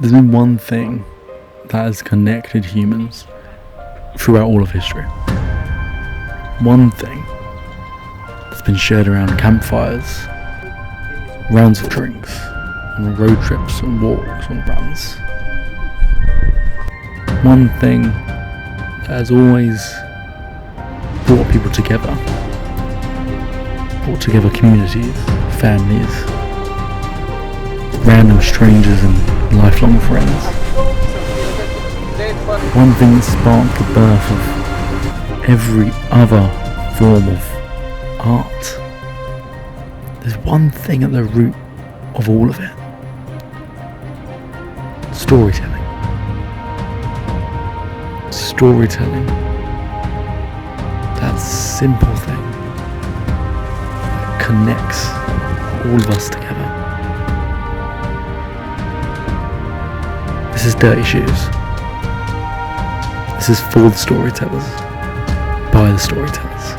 There's been one thing that has connected humans throughout all of history. One thing that's been shared around campfires, rounds of drinks, on road trips and walks and runs. One thing that has always brought people together, brought together communities, families, random strangers and lifelong friends. One thing that sparked the birth of every other form of art. There's one thing at the root of all of it. Storytelling. Storytelling. That simple thing that connects all of us together. This is Dirty Shoes. This is for the storytellers, by the storytellers.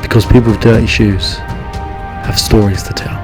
Because people with dirty shoes have stories to tell.